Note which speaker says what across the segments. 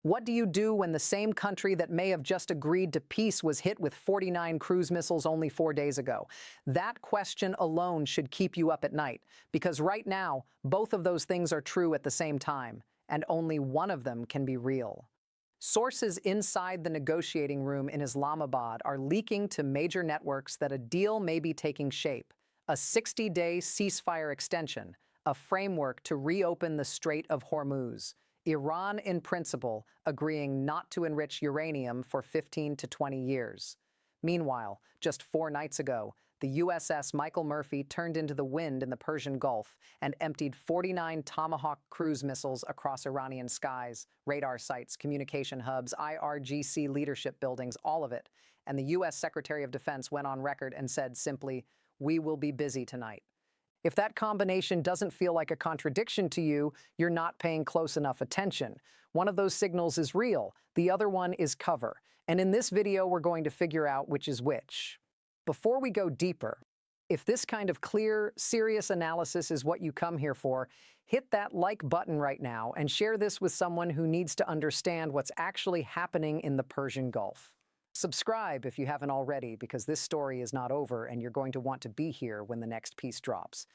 Speaker 1: What do you do when the same country that may have just agreed to peace was hit with 49 cruise missiles only 4 days ago? That question alone should keep you up at night, because right now, both of those things are true at the same time, and only one of them can be real. Sources inside the negotiating room in Islamabad are leaking to major networks that a deal may be taking shape, a 60-day ceasefire extension, a framework to reopen the Strait of Hormuz. Iran, in principle, agreeing not to enrich uranium for 15 to 20 years. Meanwhile, just 4 nights ago, the USS Michael Murphy turned into the wind in the Persian Gulf and emptied 49 Tomahawk cruise missiles across Iranian skies, radar sites, communication hubs, IRGC leadership buildings, all of it. And the U.S. Secretary of Defense went on record and said simply, "We will be busy tonight." If that combination doesn't feel like a contradiction to you, you're not paying close enough attention. One of those signals is real, the other one is cover. And in this video, we're going to figure out which is which. Before we go deeper, if this kind of clear, serious analysis is what you come here for, hit that like button right now and share this with someone who needs to understand what's actually happening in the Persian Gulf. Subscribe if you haven't already, because this story is not over and you're going to want to be here when the next piece drops.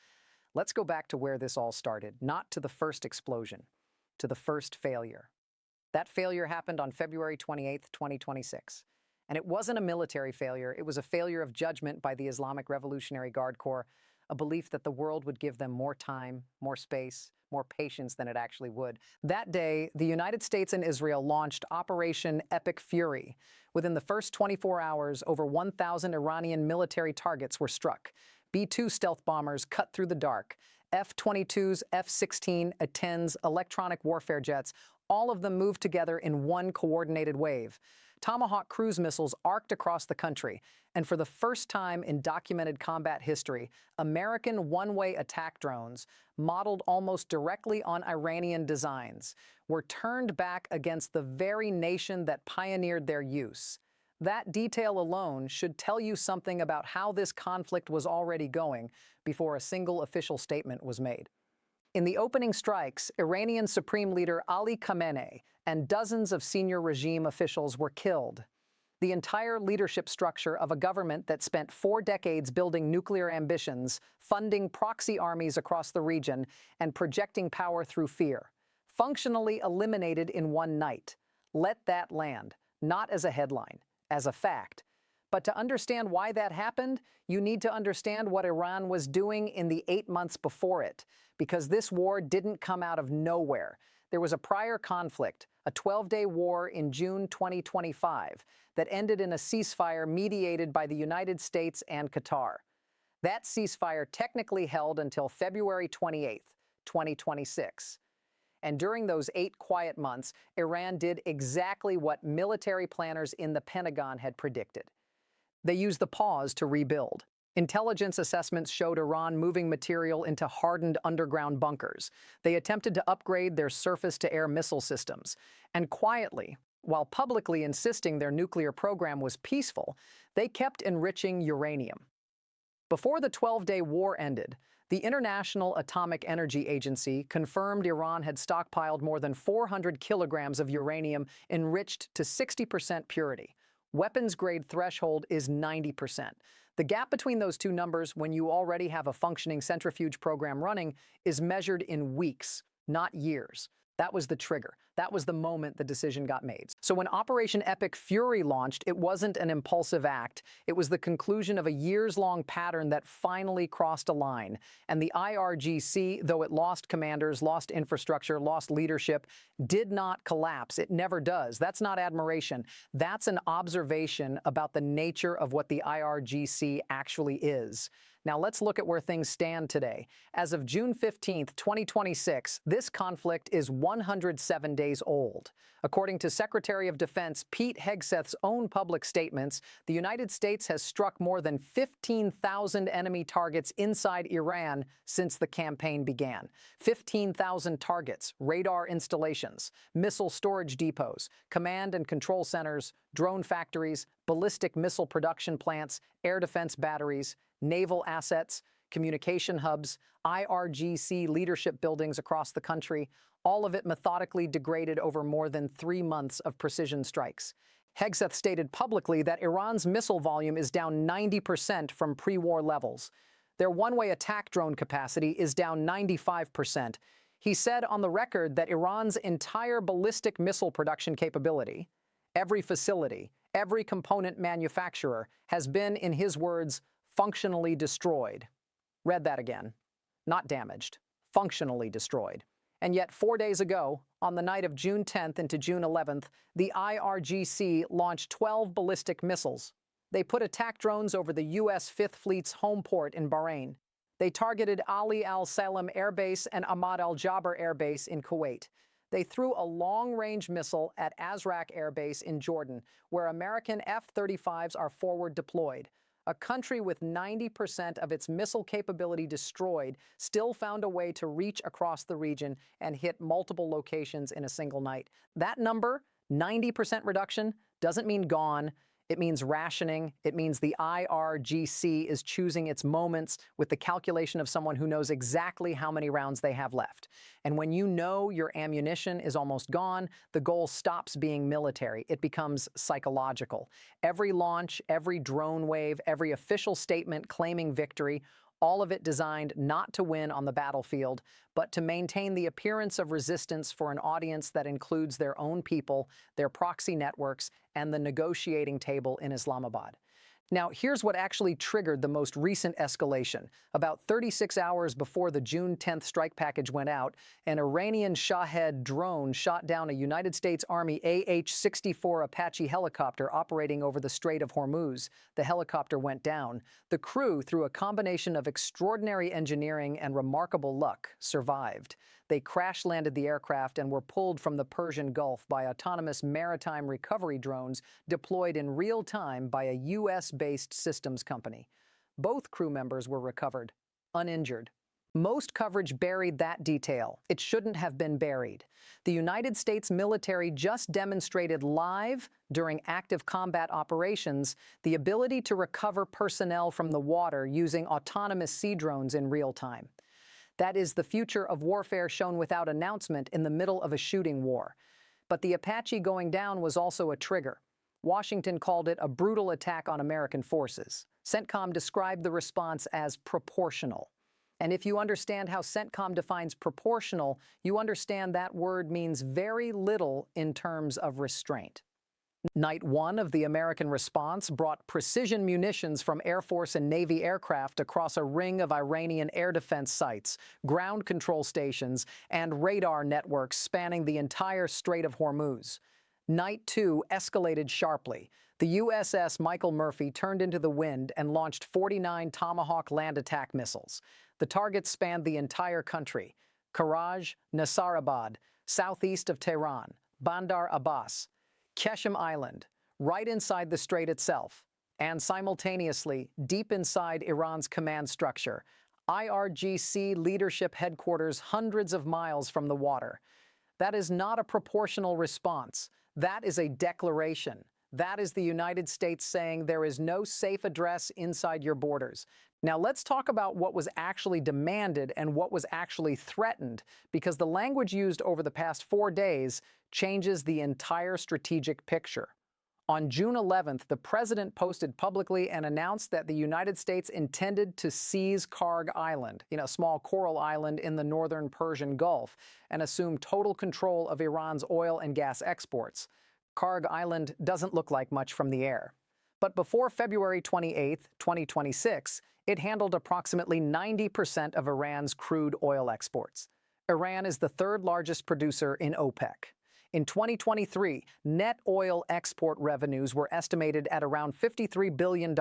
Speaker 1: Let's go back to where this all started, not to the first explosion, to the first failure. That failure happened on February 28, 2026. And it wasn't a military failure, it was a failure of judgment by the Islamic Revolutionary Guard Corps, a belief that the world would give them more time, more space, more patience than it actually would. That day, the United States and Israel launched Operation Epic Fury. Within the first 24 hours, over 1,000 Iranian military targets were struck. B-2 stealth bombers cut through the dark. F-22s, F-16, A-10s, electronic warfare jets, all of them moved together in one coordinated wave. Tomahawk cruise missiles arced across the country, and for the first time in documented combat history, American one-way attack drones, modeled almost directly on Iranian designs, were turned back against the very nation that pioneered their use. That detail alone should tell you something about how this conflict was already going before a single official statement was made. In the opening strikes, Iranian Supreme Leader Ali Khamenei and dozens of senior regime officials were killed. The entire leadership structure of a government that spent 4 decades building nuclear ambitions, funding proxy armies across the region, and projecting power through fear, functionally eliminated in one night. Let that land, not as a headline, as a fact. But to understand why that happened, you need to understand what Iran was doing in the 8 months before it, because this war didn't come out of nowhere. There was a prior conflict, a 12-day war in June 2025, that ended in a ceasefire mediated by the United States and Qatar. That ceasefire technically held until February 28, 2026. And during those 8 quiet months, Iran did exactly what military planners in the Pentagon had predicted. They used the pause to rebuild. Intelligence assessments showed Iran moving material into hardened underground bunkers. They attempted to upgrade their surface-to-air missile systems. And quietly, while publicly insisting their nuclear program was peaceful, they kept enriching uranium. Before the 12-day war ended, the International Atomic Energy Agency confirmed Iran had stockpiled more than 400 kilograms of uranium enriched to 60% purity. Weapons-grade threshold is 90%. The gap between those two numbers, when you already have a functioning centrifuge program running, is measured in weeks, not years. That was the trigger. That was the moment the decision got made. So when Operation Epic Fury launched, it wasn't an impulsive act. It was the conclusion of a years-long pattern that finally crossed a line. And the IRGC, though it lost commanders, lost infrastructure, lost leadership, did not collapse. It never does. That's not admiration. That's an observation about the nature of what the IRGC actually is. Now let's look at where things stand today. As of June 15, 2026, this conflict is 107 days old. According to Secretary of Defense Pete Hegseth's own public statements, the United States has struck more than 15,000 enemy targets inside Iran since the campaign began. 15,000 targets, radar installations, missile storage depots, command and control centers, drone factories, ballistic missile production plants, air defense batteries, naval assets, communication hubs, IRGC leadership buildings across the country, all of it methodically degraded over more than 3 months of precision strikes. Hegseth stated publicly that Iran's missile volume is down 90% from pre-war levels. Their one-way attack drone capacity is down 95%. He said on the record that Iran's entire ballistic missile production capability, every facility, every component manufacturer, has been, in his words, functionally destroyed. Read that again. Not damaged, functionally destroyed. And yet 4 days ago, on the night of June 10th into June 11th, the IRGC launched 12 ballistic missiles. They put attack drones over the U.S. Fifth Fleet's home port in Bahrain. They targeted Ali Al Salem Air Base and Ahmad Al Jaber Air Base in Kuwait. They threw a long-range missile at Azraq Air Base in Jordan, where American F-35s are forward deployed. A country with 90% of its missile capability destroyed still found a way to reach across the region and hit multiple locations in a single night. That number, 90% reduction, doesn't mean gone. It means rationing. It means the IRGC is choosing its moments with the calculation of someone who knows exactly how many rounds they have left. And when you know your ammunition is almost gone, the goal stops being military. It becomes psychological. Every launch, every drone wave, every official statement claiming victory, all of it designed not to win on the battlefield, but to maintain the appearance of resistance for an audience that includes their own people, their proxy networks, and the negotiating table in Islamabad. Now, here's what actually triggered the most recent escalation. About 36 hours before the June 10th strike package went out, an Iranian Shahed drone shot down a United States Army AH-64 Apache helicopter operating over the Strait of Hormuz. The helicopter went down. The crew, through a combination of extraordinary engineering and remarkable luck, survived. They crash-landed the aircraft and were pulled from the Persian Gulf by autonomous maritime recovery drones deployed in real time by a U.S.-based systems company. Both crew members were recovered, uninjured. Most coverage buried that detail. It shouldn't have been buried. The United States military just demonstrated live, during active combat operations, the ability to recover personnel from the water using autonomous sea drones in real time. That is the future of warfare shown without announcement in the middle of a shooting war. But the Apache going down was also a trigger. Washington called it a brutal attack on American forces. CENTCOM described the response as proportional. And if you understand how CENTCOM defines proportional, you understand that word means very little in terms of restraint. Night 1 of the American response brought precision munitions from Air Force and Navy aircraft across a ring of Iranian air defense sites, ground control stations, and radar networks spanning the entire Strait of Hormuz. Night 2 escalated sharply. The USS Michael Murphy turned into the wind and launched 49 Tomahawk land attack missiles. The targets spanned the entire country: Karaj, Nasarabad, southeast of Tehran, Bandar Abbas, Keshem Island, right inside the strait itself, and simultaneously, deep inside Iran's command structure, IRGC leadership headquarters hundreds of miles from the water. That is not a proportional response. That is a declaration. That is the United States saying there is no safe address inside your borders. Now let's talk about what was actually demanded and what was actually threatened, because the language used over the past 4 days changes the entire strategic picture. On June 11th, the president posted publicly and announced that the United States intended to seize Karg Island, a small coral island in the northern Persian Gulf, and assume total control of Iran's oil and gas exports. Karg Island doesn't look like much from the air. But before February 28, 2026, it handled approximately 90% of Iran's crude oil exports. Iran is the third largest producer in OPEC. In 2023, net oil export revenues were estimated at around $53 billion,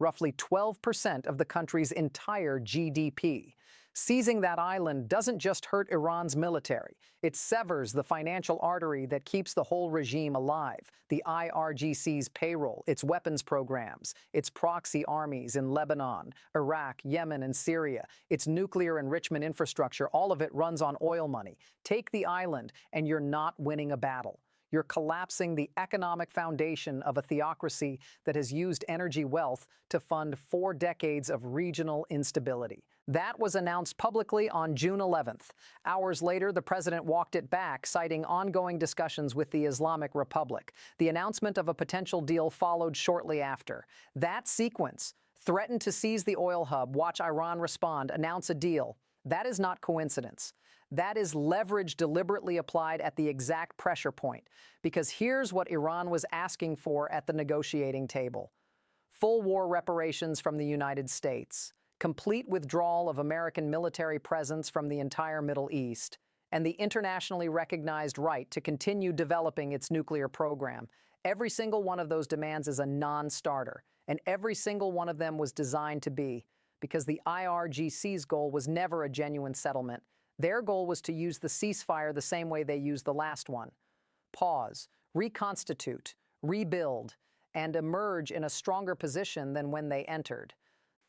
Speaker 1: roughly 12% of the country's entire GDP. Seizing that island doesn't just hurt Iran's military. It severs the financial artery that keeps the whole regime alive: the IRGC's payroll, its weapons programs, its proxy armies in Lebanon, Iraq, Yemen, and Syria, its nuclear enrichment infrastructure. All of it runs on oil money. Take the island, and you're not winning a battle. You're collapsing the economic foundation of a theocracy that has used energy wealth to fund 4 decades of regional instability. That was announced publicly on June 11th. Hours later, the president walked it back, citing ongoing discussions with the Islamic Republic. The announcement of a potential deal followed shortly after. That sequence threatened to seize the oil hub, watch Iran respond, announce a deal. That is not coincidence. That is leverage deliberately applied at the exact pressure point, because here's what Iran was asking for at the negotiating table: full war reparations from the United States, complete withdrawal of American military presence from the entire Middle East, and the internationally recognized right to continue developing its nuclear program. Every single one of those demands is a non-starter, and every single one of them was designed to be, because the IRGC's goal was never a genuine settlement. Their goal was to use the ceasefire the same way they used the last one: pause, reconstitute, rebuild, and emerge in a stronger position than when they entered.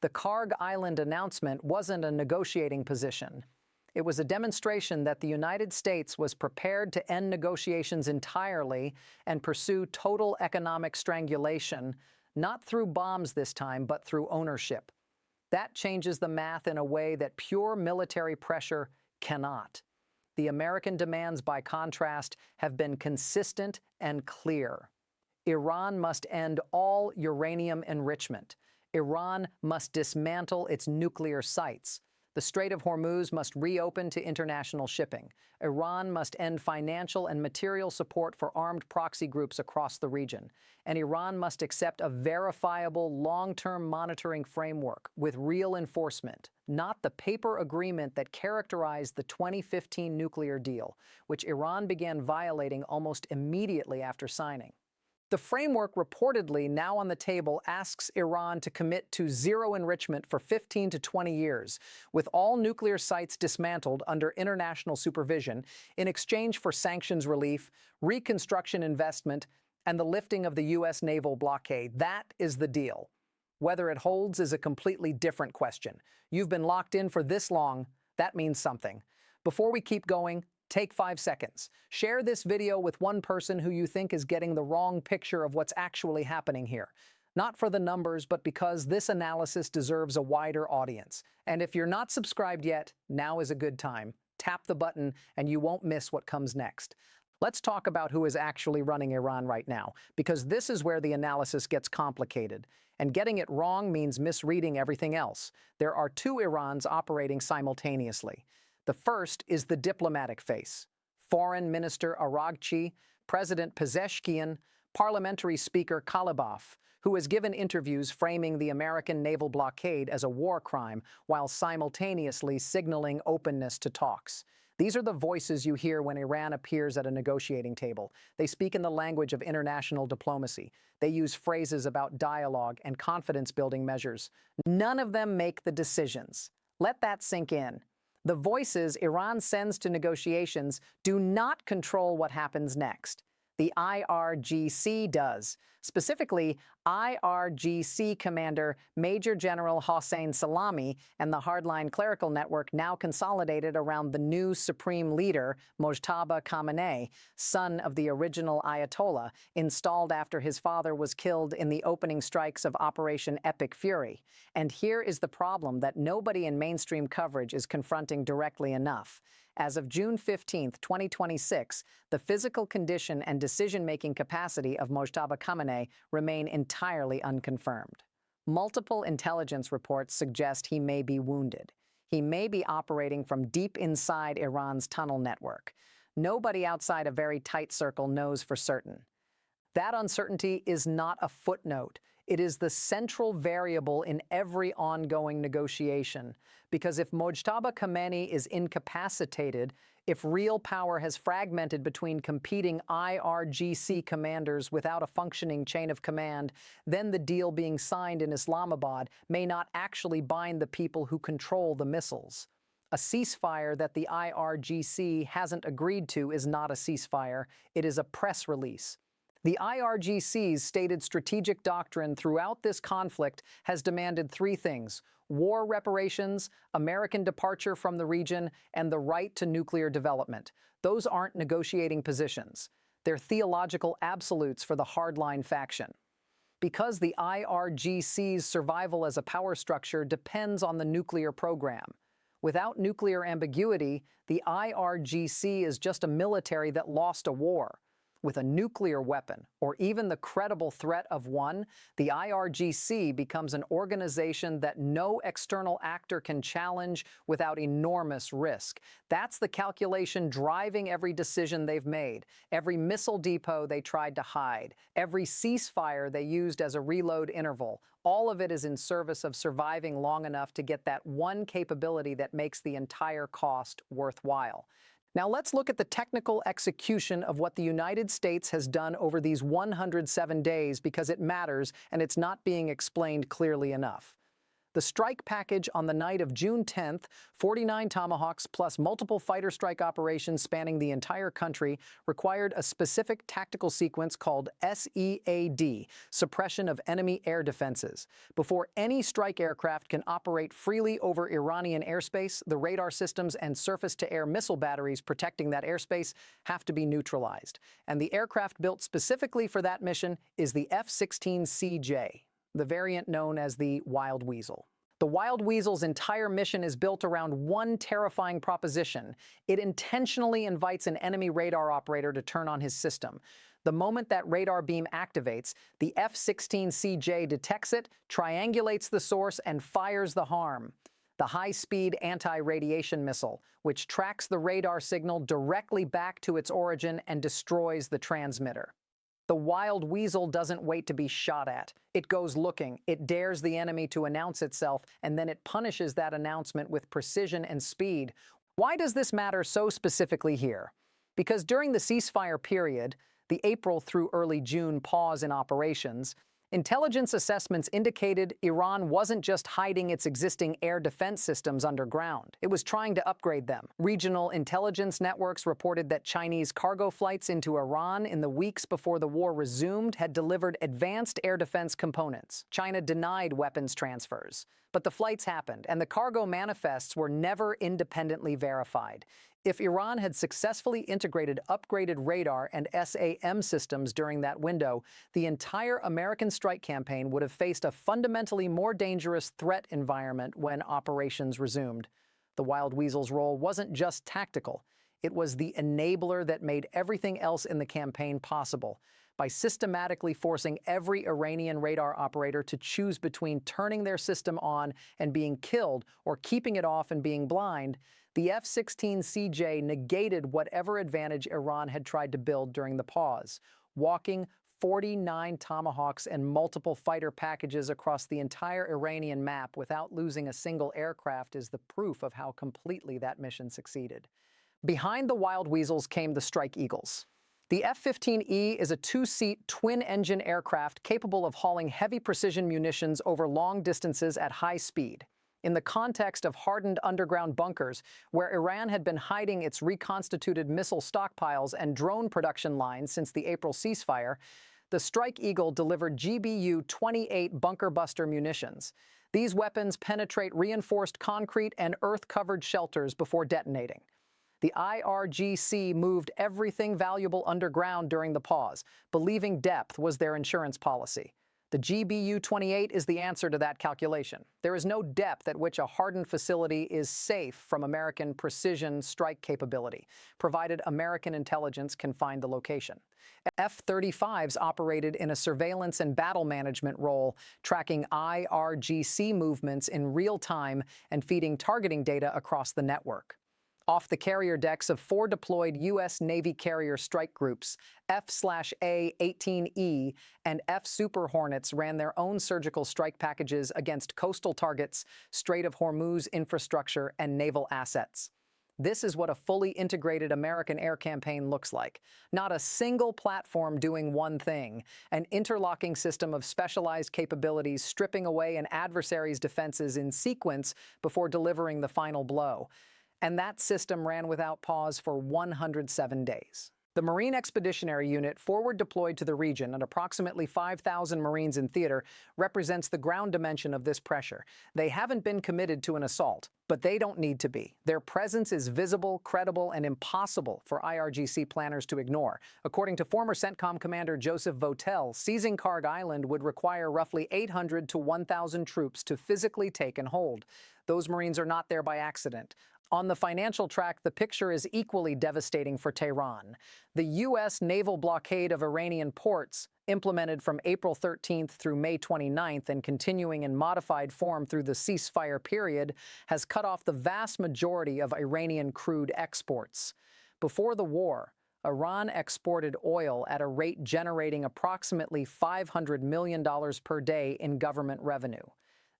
Speaker 1: The Karg Island announcement wasn't a negotiating position. It was a demonstration that the United States was prepared to end negotiations entirely and pursue total economic strangulation, not through bombs this time, but through ownership. That changes the math in a way that pure military pressure cannot. The American demands, by contrast, have been consistent and clear. Iran must end all uranium enrichment. Iran must dismantle its nuclear sites. The Strait of Hormuz must reopen to international shipping. Iran must end financial and material support for armed proxy groups across the region. And Iran must accept a verifiable long-term monitoring framework with real enforcement, not the paper agreement that characterized the 2015 nuclear deal, which Iran began violating almost immediately after signing. The framework reportedly now on the table asks Iran to commit to zero enrichment for 15 to 20 years, with all nuclear sites dismantled under international supervision in exchange for sanctions relief, reconstruction investment, and the lifting of the U.S. naval blockade. That is the deal. Whether it holds is a completely different question. You've been locked in for this long. That means something. Before we keep going, take 5 seconds. Share this video with one person who you think is getting the wrong picture of what's actually happening here. Not for the numbers, but because this analysis deserves a wider audience. And if you're not subscribed yet, now is a good time. Tap the button and you won't miss what comes next. Let's talk about who is actually running Iran right now, because this is where the analysis gets complicated. And getting it wrong means misreading everything else. There are 2 Irans operating simultaneously. The first is the diplomatic face: Foreign Minister Araghchi, President Pezeshkian, Parliamentary Speaker Kalibaf, who has given interviews framing the American naval blockade as a war crime while simultaneously signaling openness to talks. These are the voices you hear when Iran appears at a negotiating table. They speak in the language of international diplomacy. They use phrases about dialogue and confidence-building measures. None of them make the decisions. Let that sink in. The voices Iran sends to negotiations do not control what happens next. The IRGC does. Specifically, IRGC Commander Major General Hossein Salami and the hardline clerical network now consolidated around the new supreme leader, Mojtaba Khamenei, son of the original Ayatollah, installed after his father was killed in the opening strikes of Operation Epic Fury. And here is the problem that nobody in mainstream coverage is confronting directly enough. As of June 15, 2026, the physical condition and decision-making capacity of Mojtaba Khamenei remain entirely unconfirmed. Multiple intelligence reports suggest he may be wounded. He may be operating from deep inside Iran's tunnel network. Nobody outside a very tight circle knows for certain. That uncertainty is not a footnote. It is the central variable in every ongoing negotiation, because if Mojtaba Khamenei is incapacitated, if real power has fragmented between competing IRGC commanders without a functioning chain of command, then the deal being signed in Islamabad may not actually bind the people who control the missiles. A ceasefire that the IRGC hasn't agreed to is not a ceasefire, it is a press release. The IRGC's stated strategic doctrine throughout this conflict has demanded 3 things: war reparations, American departure from the region, and the right to nuclear development. Those aren't negotiating positions. They're theological absolutes for the hardline faction. Because the IRGC's survival as a power structure depends on the nuclear program. Without nuclear ambiguity, the IRGC is just a military that lost a war. With a nuclear weapon, or even the credible threat of one, the IRGC becomes an organization that no external actor can challenge without enormous risk. That's the calculation driving every decision they've made, every missile depot they tried to hide, every ceasefire they used as a reload interval. All of it is in service of surviving long enough to get that one capability that makes the entire cost worthwhile. Now let's look at the technical execution of what the United States has done over these 107 days because it matters and it's not being explained clearly enough. The strike package on the night of June 10th, 49 Tomahawks plus multiple fighter strike operations spanning the entire country, required a specific tactical sequence called SEAD, Suppression of Enemy Air Defenses. Before any strike aircraft can operate freely over Iranian airspace, the radar systems and surface-to-air missile batteries protecting that airspace have to be neutralized. And the aircraft built specifically for that mission is the F-16CJ. The variant known as the Wild Weasel. The Wild Weasel's entire mission is built around one terrifying proposition. It intentionally invites an enemy radar operator to turn on his system. The moment that radar beam activates, the F-16CJ detects it, triangulates the source, and fires the harm. The high-speed anti-radiation missile, which tracks the radar signal directly back to its origin and destroys the transmitter. The Wild Weasel doesn't wait to be shot at. It goes looking, it dares the enemy to announce itself, and then it punishes that announcement with precision and speed. Why does this matter so specifically here? Because during the ceasefire period, the April through early June pause in operations, intelligence assessments indicated Iran wasn't just hiding its existing air defense systems underground. It was trying to upgrade them. Regional intelligence networks reported that Chinese cargo flights into Iran in the weeks before the war resumed had delivered advanced air defense components. China denied weapons transfers. But the flights happened, and the cargo manifests were never independently verified. If Iran had successfully integrated upgraded radar and SAM systems during that window, the entire American strike campaign would have faced a fundamentally more dangerous threat environment when operations resumed. The Wild Weasel's role wasn't just tactical. It was the enabler that made everything else in the campaign possible. By systematically forcing every Iranian radar operator to choose between turning their system on and being killed or keeping it off and being blind, the F-16CJ negated whatever advantage Iran had tried to build during the pause, walking 49 Tomahawks and multiple fighter packages across the entire Iranian map without losing a single aircraft is the proof of how completely that mission succeeded. Behind the Wild Weasels came the Strike Eagles. The F-15E is a two-seat, twin-engine aircraft capable of hauling heavy precision munitions over long distances at high speed. In the context of hardened underground bunkers, where Iran had been hiding its reconstituted missile stockpiles and drone production lines since the April ceasefire, the Strike Eagle delivered GBU-28 bunker-buster munitions. These weapons penetrate reinforced concrete and earth-covered shelters before detonating. The IRGC moved everything valuable underground during the pause, believing depth was their insurance policy. The GBU-28 is the answer to that calculation. There is no depth at which a hardened facility is safe from American precision strike capability, provided American intelligence can find the location. F-35s operated in a surveillance and battle management role, tracking IRGC movements in real time and feeding targeting data across the network. Off the carrier decks of 4 deployed U.S. Navy carrier strike groups, F/A-18E and F Super Hornets ran their own surgical strike packages against coastal targets, Strait of Hormuz infrastructure, and naval assets. This is what a fully integrated American air campaign looks like. Not a single platform doing one thing, an interlocking system of specialized capabilities stripping away an adversary's defenses in sequence before delivering the final blow. And that system ran without pause for 107 days. The Marine Expeditionary Unit, forward deployed to the region and approximately 5,000 Marines in theater, represents the ground dimension of this pressure. They haven't been committed to an assault, but they don't need to be. Their presence is visible, credible, and impossible for IRGC planners to ignore. According to former CENTCOM Commander Joseph Votel, seizing Karg Island would require roughly 800 to 1,000 troops to physically take and hold. Those Marines are not there by accident. On the financial track, the picture is equally devastating for Tehran. The U.S. naval blockade of Iranian ports, implemented from April 13th through May 29th and continuing in modified form through the ceasefire period, has cut off the vast majority of Iranian crude exports. Before the war, Iran exported oil at a rate generating approximately $500 million per day in government revenue.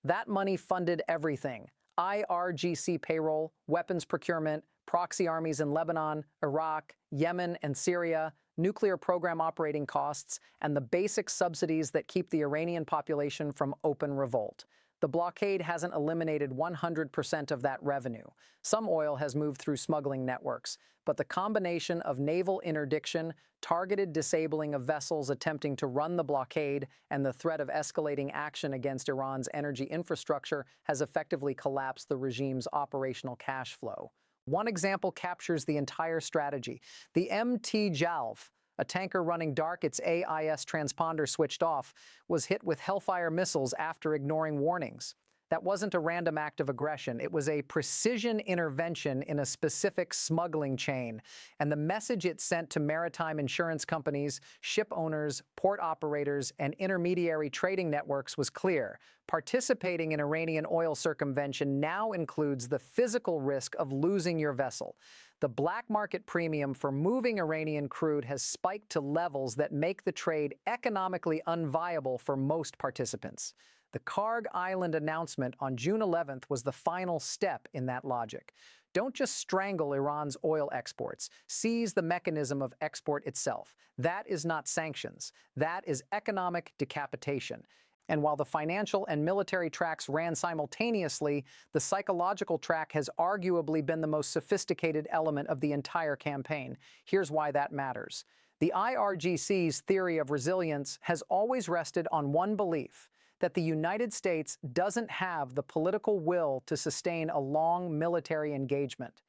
Speaker 1: That money funded everything: IRGC payroll, weapons procurement, proxy armies in Lebanon, Iraq, Yemen, and Syria, nuclear program operating costs, and the basic subsidies that keep the Iranian population from open revolt. The blockade hasn't eliminated 100% of that revenue. Some oil has moved through smuggling networks, but the combination of naval interdiction, targeted disabling of vessels attempting to run the blockade, and the threat of escalating action against Iran's energy infrastructure has effectively collapsed the regime's operational cash flow. One example captures the entire strategy. The MT Jalf, a tanker running dark, its AIS transponder switched off, was hit with Hellfire missiles after ignoring warnings. That wasn't a random act of aggression. It was a precision intervention in a specific smuggling chain. And the message it sent to maritime insurance companies, ship owners, port operators, and intermediary trading networks was clear. Participating in Iranian oil circumvention now includes the physical risk of losing your vessel. The black market premium for moving Iranian crude has spiked to levels that make the trade economically unviable for most participants. The Karg Island announcement on June 11th was the final step in that logic. Don't just strangle Iran's oil exports. Seize the mechanism of export itself. That is not sanctions. That is economic decapitation. And while the financial and military tracks ran simultaneously, the psychological track has arguably been the most sophisticated element of the entire campaign. Here's why that matters. The IRGC's theory of resilience has always rested on one belief: that the United States doesn't have the political will to sustain a long military engagement,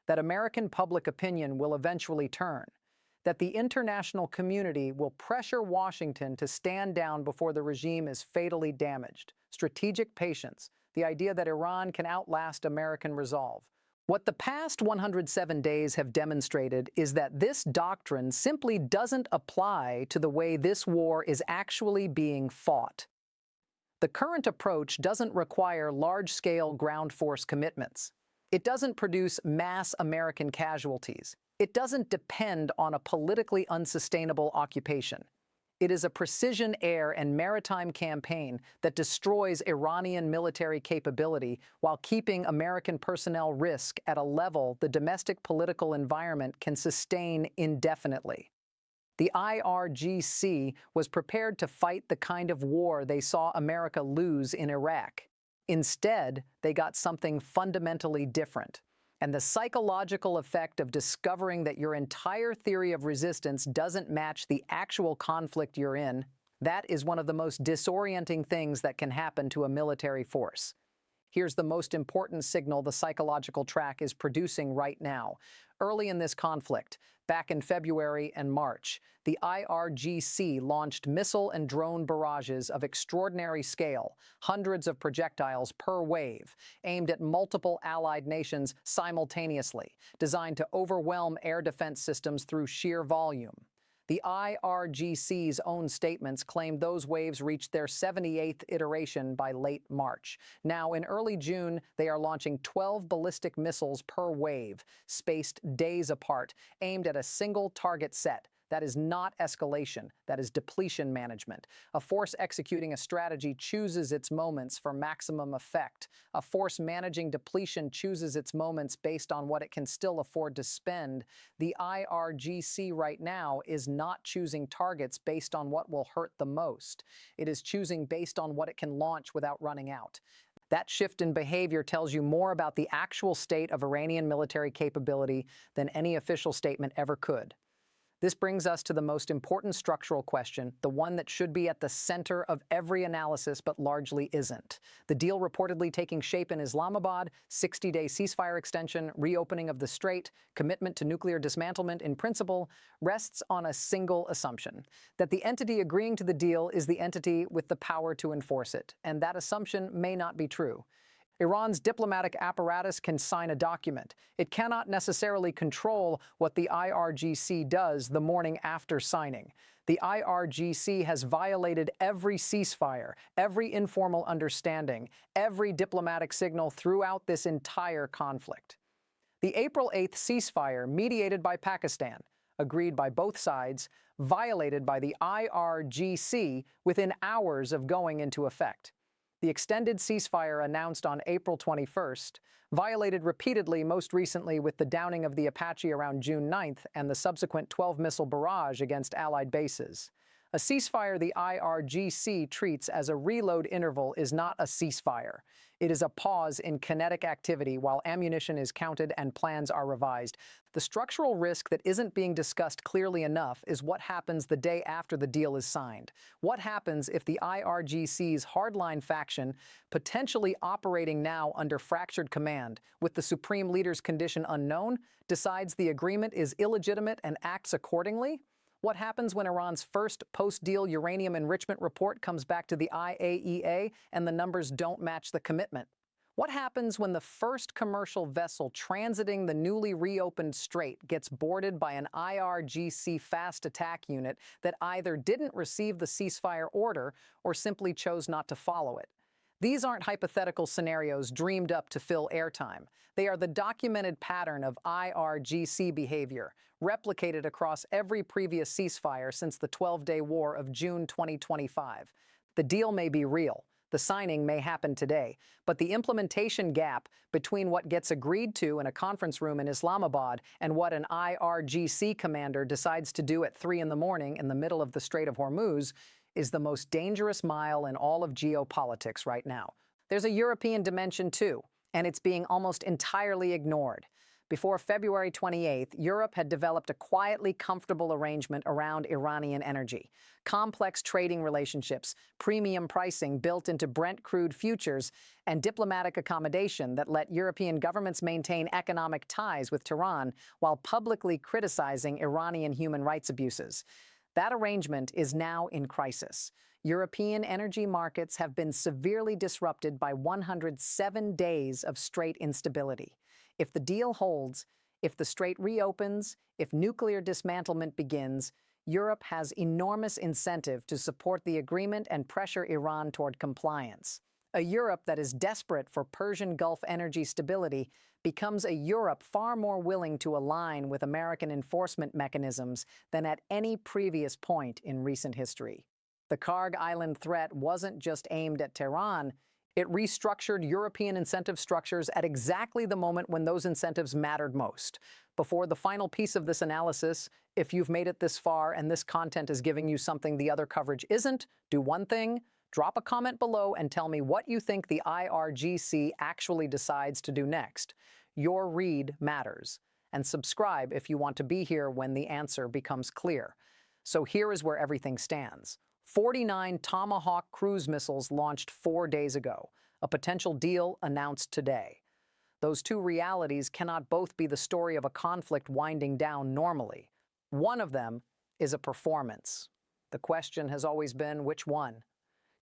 Speaker 1: that American public opinion will eventually turn, that the international community will pressure Washington to stand down before the regime is fatally damaged. Strategic patience, the idea that Iran can outlast American resolve. What the past 107 days have demonstrated is that this doctrine simply doesn't apply to the way this war is actually being fought. The current approach doesn't require large-scale ground force commitments. It doesn't produce mass American casualties. It doesn't depend on a politically unsustainable occupation. It is a precision air and maritime campaign that destroys Iranian military capability while keeping American personnel risk at a level the domestic political environment can sustain indefinitely. The IRGC was prepared to fight the kind of war they saw America lose in Iraq. Instead, they got something fundamentally different. And the psychological effect of discovering that your entire theory of resistance doesn't match the actual conflict you're in, that is one of the most disorienting things that can happen to a military force. Here's the most important signal the psychological track is producing right now. Early in this conflict, back in February and March, the IRGC launched missile and drone barrages of extraordinary scale, hundreds of projectiles per wave, aimed at multiple allied nations simultaneously, designed to overwhelm air defense systems through sheer volume. The IRGC's own statements claimed those waves reached their 78th iteration by late March. Now, in early June, they are launching 12 ballistic missiles per wave, spaced days apart, aimed at a single target set. That is not escalation. That is depletion management. A force executing a strategy chooses its moments for maximum effect. A force managing depletion chooses its moments based on what it can still afford to spend. The IRGC right now is not choosing targets based on what will hurt the most. It is choosing based on what it can launch without running out. That shift in behavior tells you more about the actual state of Iranian military capability than any official statement ever could. This brings us to the most important structural question, the one that should be at the center of every analysis but largely isn't. The deal reportedly taking shape in Islamabad, 60-day ceasefire extension, reopening of the strait, commitment to nuclear dismantlement in principle, rests on a single assumption, that the entity agreeing to the deal is the entity with the power to enforce it, and that assumption may not be true. Iran's diplomatic apparatus can sign a document. It cannot necessarily control what the IRGC does the morning after signing. The IRGC has violated every ceasefire, every informal understanding, every diplomatic signal throughout this entire conflict. The April 8th ceasefire, mediated by Pakistan, agreed by both sides, violated by the IRGC within hours of going into effect. The extended ceasefire announced on April 21st, violated repeatedly, most recently with the downing of the Apache around June 9th and the subsequent 12-missile barrage against Allied bases. A ceasefire the IRGC treats as a reload interval is not a ceasefire. It is a pause in kinetic activity while ammunition is counted and plans are revised. The structural risk that isn't being discussed clearly enough is what happens the day after the deal is signed. What happens if the IRGC's hardline faction, potentially operating now under fractured command, with the supreme leader's condition unknown, decides the agreement is illegitimate and acts accordingly? What happens when Iran's first post-deal uranium enrichment report comes back to the IAEA and the numbers don't match the commitment? What happens when the first commercial vessel transiting the newly reopened strait gets boarded by an IRGC fast attack unit that either didn't receive the ceasefire order or simply chose not to follow it? These aren't hypothetical scenarios dreamed up to fill airtime. They are the documented pattern of IRGC behavior, replicated across every previous ceasefire since the 12-day war of June 2025. The deal may be real. The signing may happen today, but the implementation gap between what gets agreed to in a conference room in Islamabad and what an IRGC commander decides to do at 3 in the morning in the middle of the Strait of Hormuz is the most dangerous mile in all of geopolitics right now. There's a European dimension too, and it's being almost entirely ignored. Before February 28th, Europe had developed a quietly comfortable arrangement around Iranian energy. Complex trading relationships, premium pricing built into Brent crude futures, and diplomatic accommodation that let European governments maintain economic ties with Tehran while publicly criticizing Iranian human rights abuses. That arrangement is now in crisis. European energy markets have been severely disrupted by 107 days of strait instability. If the deal holds, if the strait reopens, if nuclear dismantlement begins, Europe has enormous incentive to support the agreement and pressure Iran toward compliance. A Europe that is desperate for Persian Gulf energy stability becomes a Europe far more willing to align with American enforcement mechanisms than at any previous point in recent history. The Karg Island threat wasn't just aimed at Tehran. It restructured European incentive structures at exactly the moment when those incentives mattered most. Before the final piece of this analysis, if you've made it this far and this content is giving you something the other coverage isn't, do one thing: drop a comment below and tell me what you think the IRGC actually decides to do next. Your read matters. And subscribe if you want to be here when the answer becomes clear. So here is where everything stands. 49 Tomahawk cruise missiles launched 4 days ago. A potential deal announced today. Those two realities cannot both be the story of a conflict winding down normally. One of them is a performance. The question has always been, which one?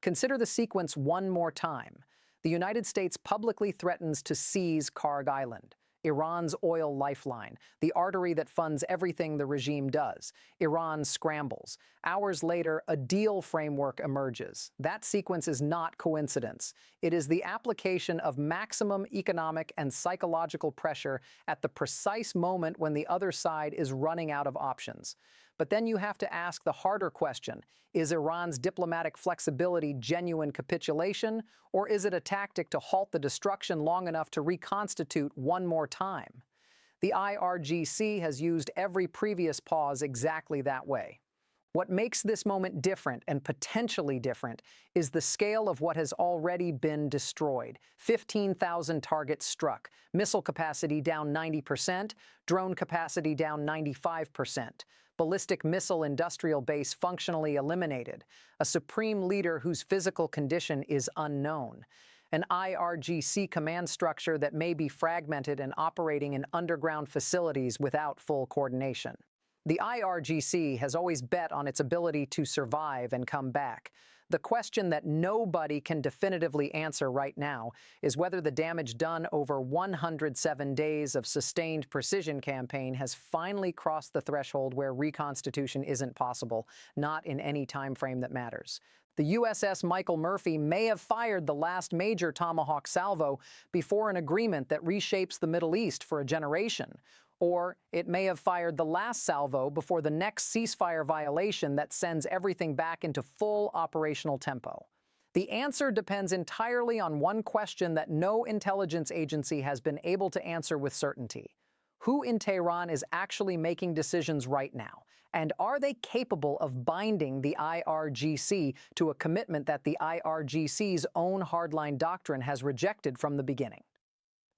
Speaker 1: Consider the sequence one more time. The United States publicly threatens to seize Karg Island, Iran's oil lifeline, the artery that funds everything the regime does. Iran scrambles. Hours later, a deal framework emerges. That sequence is not coincidence. It is the application of maximum economic and psychological pressure at the precise moment when the other side is running out of options. But then you have to ask the harder question: is Iran's diplomatic flexibility genuine capitulation, or is it a tactic to halt the destruction long enough to reconstitute one more time? The IRGC has used every previous pause exactly that way. What makes this moment different and potentially different is the scale of what has already been destroyed. 15,000 targets struck, missile capacity down 90%, drone capacity down 95%. ballistic missile industrial base functionally eliminated, a supreme leader whose physical condition is unknown, an IRGC command structure that may be fragmented and operating in underground facilities without full coordination. The IRGC has always bet on its ability to survive and come back. The question that nobody can definitively answer right now is whether the damage done over 107 days of sustained precision campaign has finally crossed the threshold where reconstitution isn't possible, not in any time frame that matters. The USS Michael Murphy may have fired the last major Tomahawk salvo before an agreement that reshapes the Middle East for a generation. Or it may have fired the last salvo before the next ceasefire violation that sends everything back into full operational tempo. The answer depends entirely on one question that no intelligence agency has been able to answer with certainty. Who in Tehran is actually making decisions right now? And are they capable of binding the IRGC to a commitment that the IRGC's own hardline doctrine has rejected from the beginning?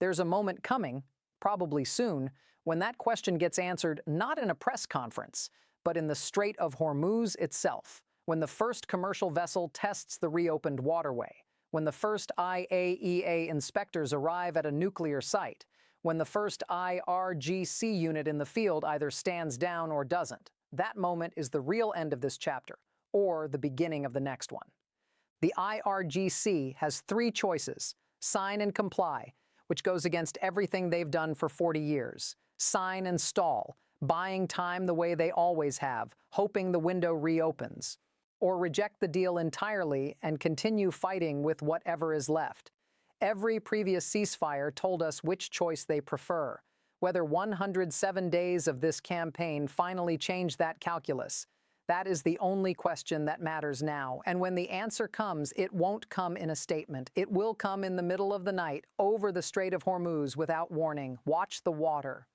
Speaker 1: There's a moment coming, probably soon, when that question gets answered not in a press conference, but in the Strait of Hormuz itself, when the first commercial vessel tests the reopened waterway, when the first IAEA inspectors arrive at a nuclear site, when the first IRGC unit in the field either stands down or doesn't. That moment is the real end of this chapter, or the beginning of the next one. The IRGC has three choices: sign and comply, which goes against everything they've done for 40 years. Sign and stall, buying time the way they always have, hoping the window reopens. Or reject the deal entirely and continue fighting with whatever is left. Every previous ceasefire told us which choice they prefer. Whether 107 days of this campaign finally changed that calculus, that is the only question that matters now. And when the answer comes, it won't come in a statement. It will come in the middle of the night, over the Strait of Hormuz without warning. Watch the water.